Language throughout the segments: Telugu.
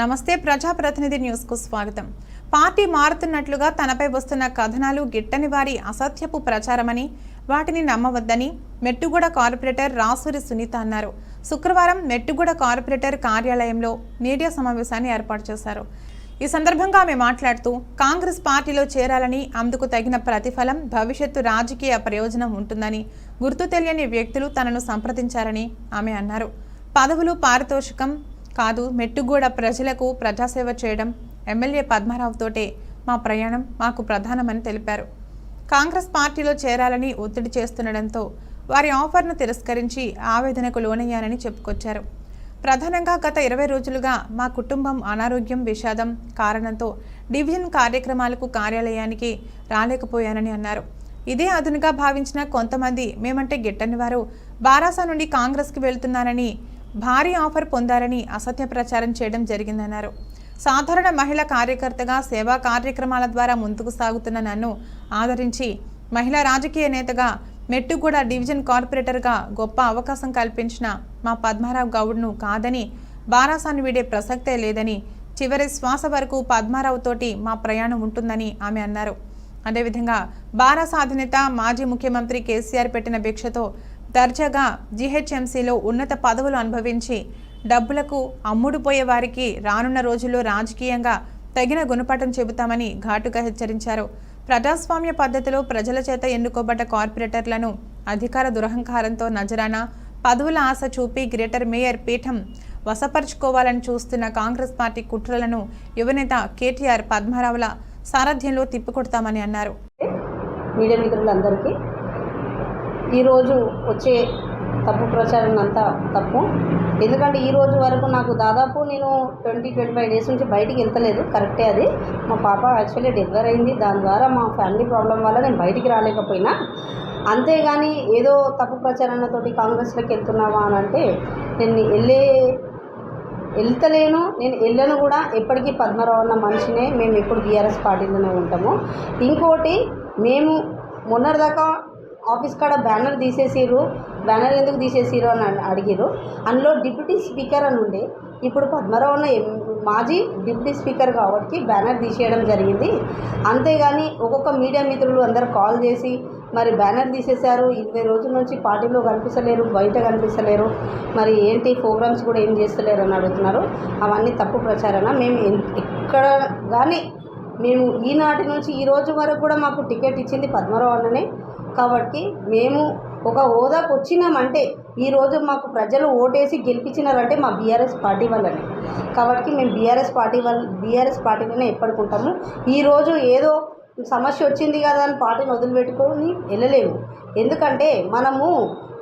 నమస్తే ప్రజాప్రతినిధి న్యూస్ కు స్వాగతం. పార్టీ మారుతున్నట్లుగా తనపై వస్తున్న కథనాలు గిట్టని వారి అసత్యపు ప్రచారమని వాటిని నమ్మవద్దని మెట్టుగూడ కార్పొరేటర్ రాసూరి సునీత అన్నారు. శుక్రవారం మెట్టుగూడ కార్పొరేటర్ కార్యాలయంలో మీడియా సమావేశాన్ని ఏర్పాటు చేశారు. ఈ సందర్భంగా ఆమె మాట్లాడుతూ కాంగ్రెస్ పార్టీలో చేరాలని, అందుకు తగిన ప్రతిఫలం భవిష్యత్తు రాజకీయ ప్రయోజనం ఉంటుందని, గుర్తు తెలియని వ్యక్తులు తనను సంప్రదించారని ఆమె అన్నారు. పదవులు పారితోషికం కాదు, మెట్టుగూడ ప్రజలకు ప్రజాసేవ చేయడం ఎమ్మెల్యే పద్మారావుతోటే మా ప్రయాణం మాకు ప్రధానమని తెలిపారు. కాంగ్రెస్ పార్టీలో చేరాలని ఒత్తిడి చేస్తుండటంతో వారి ఆఫర్ను తిరస్కరించి ఆవేదనకు లోనయ్యానని చెప్పుకొచ్చారు. ప్రధానంగా గత 20 రోజులుగా మా కుటుంబం అనారోగ్యం, విషాదం కారణంతో డివిజన్ కార్యక్రమాలకు కార్యాలయానికి రాలేకపోయానని అన్నారు. ఇదే అదునుగా భావించిన కొంతమంది మేమంటే గిట్టని వారు బారాస నుండి కాంగ్రెస్కి వెళ్తున్నానని, భారీ ఆఫర్ పొందారని అసత్య ప్రచారం చేయడం జరిగిందన్నారు. సాధారణ మహిళా కార్యకర్తగా సేవా కార్యక్రమాల ద్వారా ముందుకు సాగుతున్న నన్ను ఆదరించి మహిళా రాజకీయ నేతగా, మెట్టుగూడ డివిజన్ కార్పొరేటర్గా గొప్ప అవకాశం కల్పించిన మా పద్మారావు గౌడ్ను కాదని, బారాసాను వీడే ప్రసక్తే లేదని, చివరి శ్వాస వరకు పద్మారావుతోటి మా ప్రయాణం ఉంటుందని ఆమె అన్నారు. అదేవిధంగా బారాస అధినేత మాజీ ముఖ్యమంత్రి కేసీఆర్ పెట్టిన భిక్షతో దర్జాగా జీహెచ్ఎంసీలో ఉన్నత పదవులు అనుభవించి డబ్బులకు అమ్ముడుపోయే వారికి రానున్న రోజుల్లో రాజకీయంగా తగిన గుణపాఠం చెబుతామని ఘాటుగా హెచ్చరించారు. ప్రజాస్వామ్య పద్ధతిలో ప్రజల చేత ఎన్నుకోబడ్డ కార్పొరేటర్లను అధికార దురహంకారంతో నజరానా, పదవుల ఆశ చూపి గ్రేటర్ మేయర్ పీఠం వశపరుచుకోవాలని చూస్తున్న కాంగ్రెస్ పార్టీ కుట్రలను యువనేత కేటీఆర్ పద్మారావుల సారథ్యంలో తిప్పికొడతామని అన్నారు. మీడియా మిత్రులందరికీ ఈరోజు వచ్చే తప్పు ప్రచారం అంతా తప్పు. ఎందుకంటే ఈరోజు వరకు నాకు దాదాపు నేను 20-25 డేస్ నుంచి బయటికి వెళ్తలేదు. కరెక్టే, అది మా పాప యాక్చువల్లీ డెలివరీ అయింది. దాని ద్వారా మా ఫ్యామిలీ ప్రాబ్లం వల్ల నేను బయటికి రాలేకపోయినా, అంతేగాని ఏదో తప్పు ప్రచారణతోటి కాంగ్రెస్లోకి వెళ్తున్నావా అని అంటే నేను వెళ్తలేను, నేను వెళ్ళను కూడా. ఎప్పటికీ పద్మారావు అన్న మనిషినే, మేము ఎప్పుడు బీఆర్ఎస్ పార్టీలోనే ఉంటాము. ఇంకోటి, మేము మొన్నటిదాకా ఆఫీస్ కాడ బ్యానర్ తీసేసిరు. బ్యానర్ ఎందుకు తీసేసిరు అని అడిగిరు. అందులో డిప్యూటీ స్పీకర్ అని ఉండే, ఇప్పుడు పద్మారావు అన్న మాజీ డిప్యూటీ స్పీకర్ కాబట్టి బ్యానర్ తీసేయడం జరిగింది. అంతేగాని ఒక్కొక్క మీడియా మిత్రులు అందరు కాల్ చేసి మరి బ్యానర్ తీసేశారు, 20 రోజుల నుంచి పార్టీలో కనిపిస్తలేరు, బయట కనిపిస్తలేరు, మరి ఏంటి ప్రోగ్రామ్స్ కూడా ఏం చేస్తలేరు అని అడుగుతున్నారు. అవన్నీ తప్పు ప్రచారణ. మేము ఎక్కడ కానీ మేము ఈనాటి నుంచి ఈ రోజు వరకు కూడా మాకు టికెట్ ఇచ్చింది పద్మారావు అన్ననే. కాబట్టి మేము ఒక హోదాకు వచ్చినామంటే, ఈరోజు మాకు ప్రజలు ఓటేసి గెలిపించినారంటే మా బీఆర్ఎస్ పార్టీ వల్లనే. కాబట్టి మేము బీఆర్ఎస్ పార్టీలోనే ఎప్పటికుంటాము. ఈరోజు ఏదో సమస్య వచ్చింది కదా అని పార్టీని వదిలిపెట్టుకొని వెళ్ళలేము. ఎందుకంటే మనము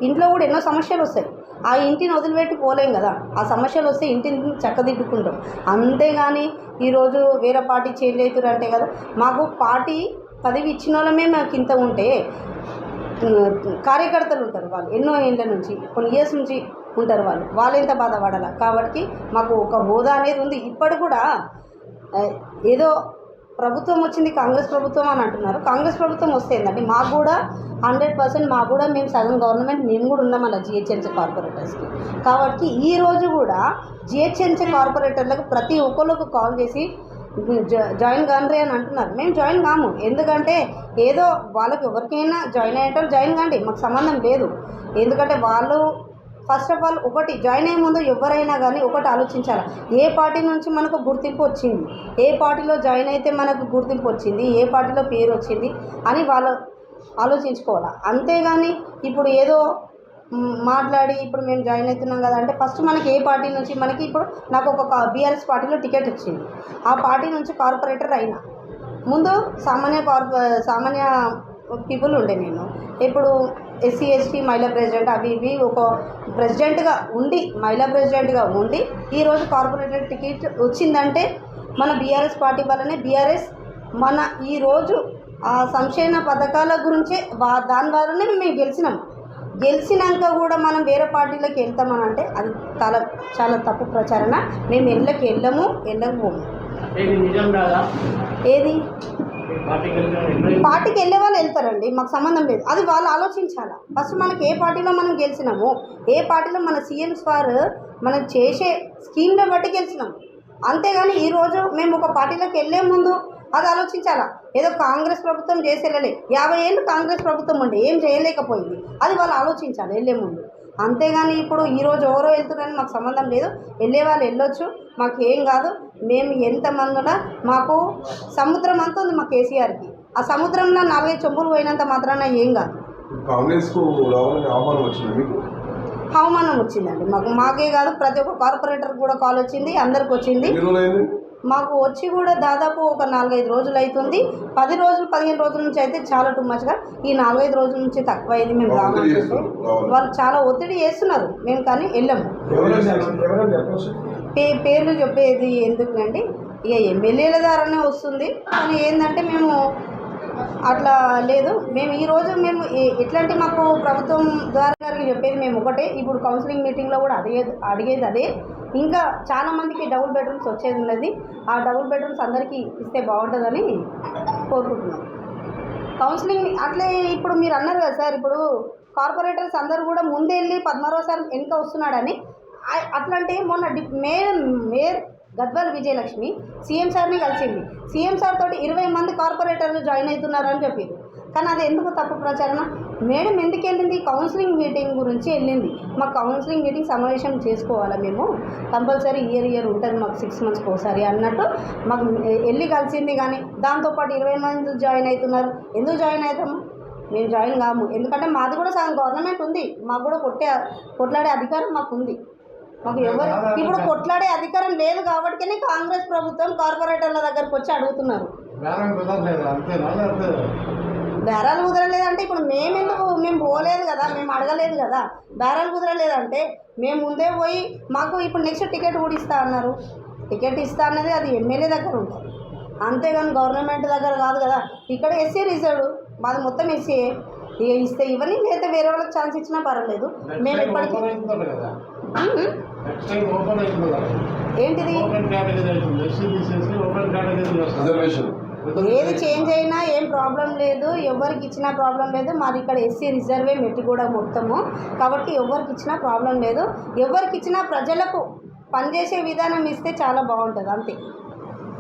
ఇంట్లో కూడా ఎన్నో సమస్యలు వస్తాయి, ఆ ఇంటిని వదిలిపెట్టి పోలేం కదా. ఆ సమస్యలు వస్తే ఇంటిని చక్కదిద్దుకుంటాం. అంతేగాని ఈరోజు వేరే పార్టీ చేంజ్ అవుతారంటే కదా, మాకు పార్టీ పదవి ఇచ్చిన వాళ్ళమే మాకు ఇంత ఉంటే, కార్యకర్తలు ఉంటారు, వాళ్ళు ఎన్నో ఏళ్ళ నుంచి, కొన్ని ఇయర్స్ నుంచి ఉంటారు, వాళ్ళు ఎంత బాధపడాలి. కాబట్టి మాకు ఒక హోదా అనేది ఉంది. ఇప్పుడు కూడా ఏదో ప్రభుత్వం వచ్చింది కాంగ్రెస్ ప్రభుత్వం అని అంటున్నారు. కాంగ్రెస్ ప్రభుత్వం వస్తే ఏంటంటే మాకు కూడా 100% మాకు కూడా మేము సగం గవర్నమెంట్ మేము కూడా ఉన్నాం అలా జిహెచ్ఎంసీ కార్పొరేటర్స్కి. కాబట్టి ఈరోజు కూడా జిహెచ్ఎంసీ కార్పొరేటర్లకు ప్రతి ఒక్కరికి కాల్ చేసి జాయిన్ కాండ్రి అని అంటున్నారు. మేము జాయిన్ కాము. ఎందుకంటే ఏదో వాళ్ళకి ఎవరికైనా జాయిన్ అయ్యేటోళ్ళు జాయిన్ కాండి, మాకు సంబంధం లేదు. ఎందుకంటే వాళ్ళు ఫస్ట్ ఆఫ్ ఆల్ ఒకటి జాయిన్ అయ్యే ముందు ఎవరైనా కానీ ఒకటి ఆలోచించాలి, ఏ పార్టీ నుంచి మనకు గుర్తింపు వచ్చింది, ఏ పార్టీలో జాయిన్ అయితే మనకు గుర్తింపు వచ్చింది, ఏ పార్టీలో పేరు వచ్చింది అని వాళ్ళు ఆలోచించుకోవాలి. అంతేగాని ఇప్పుడు ఏదో మాట్లాడి ఇప్పుడు మేము జాయిన్ అవుతున్నాం కదా అంటే, ఫస్ట్ మనకి ఏ పార్టీ నుంచి, మనకి ఇప్పుడు నాకు ఒక బీఆర్ఎస్ పార్టీలో టికెట్ వచ్చింది, ఆ పార్టీ నుంచి కార్పొరేటర్ అయినా. ముందు సామాన్య పీపుల్ ఉండే, నేను ఇప్పుడు ఎస్సీ ఎస్టీ మహిళా ప్రెసిడెంట్ అవి ఇవి ఒక ప్రెసిడెంట్గా ఉండి, మహిళా ప్రెసిడెంట్గా ఉండి ఈరోజు కార్పొరేటర్ టికెట్ వచ్చిందంటే మన బీఆర్ఎస్ పార్టీ వల్లనే. బీఆర్ఎస్ మన ఈరోజు ఆ సంక్షేమ పథకాల గురించే దాని వల్లనే మేము గెలిచినాం. గెలిచినాక కూడా మనం వేరే పార్టీలోకి వెళ్తామని అంటే అది చాలా తప్పు ప్రచారణ. మేము వెళ్ళకపోము. ఏది పార్టీకి వెళ్ళే వాళ్ళు వెళ్తారండి, మాకు సంబంధం లేదు. అది వాళ్ళు ఆలోచించాలా. ఫస్ట్ మనకి ఏ పార్టీలో మనం గెలిచినాము, ఏ పార్టీలో మన సీఎం సార్ మనం చేసే స్కీమ్ని బట్టి గెలిచినాము. అంతేగాని ఈరోజు మేము ఒక పార్టీలోకి వెళ్ళే ముందు అది ఆలోచించాలా. ఏదో కాంగ్రెస్ ప్రభుత్వం చేసి వెళ్ళలే, 50 ఏళ్ళు కాంగ్రెస్ ప్రభుత్వం ఉండి ఏం చేయలేకపోయింది, అది వాళ్ళు ఆలోచించాలి వెళ్ళే ముందు. అంతేగాని ఇప్పుడు ఈరోజు ఎవరో వెళ్తున్నారని మాకు సంబంధం లేదు. వెళ్ళే వాళ్ళు వెళ్ళొచ్చు, మాకు ఏం కాదు. మేము ఎంతమంది ఉన్నా మాకు సముద్రం అంతా ఉంది మా కేసీఆర్కి. ఆ సముద్రంలో 4-5 చెంబులు పోయినంత మాత్రాన ఏం కాదు. కాంగ్రెస్కు రావాలని ఆహ్వానం వచ్చింది మీకు? అవమానం వచ్చిందండి మాకే కాదు, ప్రతి ఒక్క కార్పొరేటర్ కూడా కాల్ వచ్చింది, అందరికి వచ్చింది. మాకు వచ్చి కూడా దాదాపు ఒక 4-5 రోజులు అవుతుంది. 10 రోజులు 15 రోజుల నుంచి అయితే చాలా టూ మచ్గా, ఈ 4-5 రోజుల నుంచి తక్కువ అయింది. మేము రావాలంటే వాళ్ళు చాలా ఒత్తిడి చేస్తున్నారు, మేము కానీ వెళ్ళాము. పేర్లు చెప్పేది ఎందుకండి, ఇక ఎమ్మెల్యేల ద్వారానే వస్తుంది. కానీ ఏంటంటే మేము అట్లా లేదు. మేము ఈరోజు మేము ఎట్లాంటి మాకు ప్రభుత్వం ద్వారా గారికి చెప్పేది మేము ఒకటే, ఇప్పుడు కౌన్సిలింగ్ మీటింగ్లో కూడా అడిగేది అదే. ఇంకా చాలామందికి డబుల్ బెడ్రూమ్స్ వచ్చేది ఉన్నది. ఆ డబుల్ బెడ్రూమ్స్ అందరికీ ఇస్తే బాగుంటుందని కోరుకుంటున్నాం. కౌన్సిలింగ్ అట్లే ఇప్పుడు మీరు అన్నారు కదా సార్, ఇప్పుడు కార్పొరేటర్స్ అందరూ కూడా ముందే వెళ్ళి 16వ సార్ వెనుక వస్తున్నాడని. అట్లంటే మొన్న మేయర్ గద్వాల్ విజయలక్ష్మి సీఎం సార్ని కలిసింది. సీఎం సార్ తోటి 20 మంది కార్పొరేటర్లు జాయిన్ అవుతున్నారని చెప్పారు. కానీ అది ఎందుకు తప్పు ప్రచారణ? మేడం ఎందుకు వెళ్ళింది? కౌన్సిలింగ్ మీటింగ్ గురించి వెళ్ళింది. మాకు కౌన్సిలింగ్ మీటింగ్ సమావేశం చేసుకోవాలా, మేము కంపల్సరీ ఇయర్ ఉంటుంది మాకు 6 మంత్స్కి ఒకసారి అన్నట్టు మాకు వెళ్ళి కలిసింది. కానీ దాంతోపాటు 20 మంది జాయిన్ అవుతున్నారు. ఎందుకు జాయిన్ అవుతాము? మేము జాయిన్ కాము. ఎందుకంటే మాది కూడా సగం గవర్నమెంట్ ఉంది, మాకు కూడా కొట్లాడే అధికారం మాకు ఉంది. మాకు ఎవరు ఇప్పుడు కొట్లాడే అధికారం లేదు కాబట్టినే కాంగ్రెస్ ప్రభుత్వం కార్పొరేటర్ల దగ్గరకు వచ్చి అడుగుతున్నారు. బేరాలు కుదరలేదంటే ఇప్పుడు మేము పోలేదు కదా, మేము అడగలేదు కదా. బేరాలు కుదరలేదంటే మేము ముందే పోయి మాకు ఇప్పుడు నెక్స్ట్ టికెట్ కూడా ఇస్తా అన్నారు. టికెట్ ఇస్తా అన్నది అది ఎమ్మెల్యే దగ్గర ఉంటుంది, అంతేగాని గవర్నమెంట్ దగ్గర కాదు కదా. ఇక్కడ ఎస్సీ రిజర్వ్డ్, మాది మొత్తం ఎస్సీఏ. ఇక ఇస్తే ఇవన్నీ లేదా వేరే వాళ్ళకి ఛాన్స్ ఇచ్చినా పర్వాలేదు. మేము ఎప్పటికీ ఏంటిది ఏది చేంజ్ అయినా ఏం ప్రాబ్లం లేదు, ఎవరికి ఇచ్చినా ప్రాబ్లం లేదు. మాది ఇక్కడ ఎస్సీ రిజర్వే మెట్టిగూడ మొత్తము కాబట్టి ఎవరికి ఇచ్చినా ప్రాబ్లం లేదు. ఎవరికి ఇచ్చినా ప్రజలకు పనిచేసే విధానం ఇస్తే చాలా బాగుంటుంది అంతే.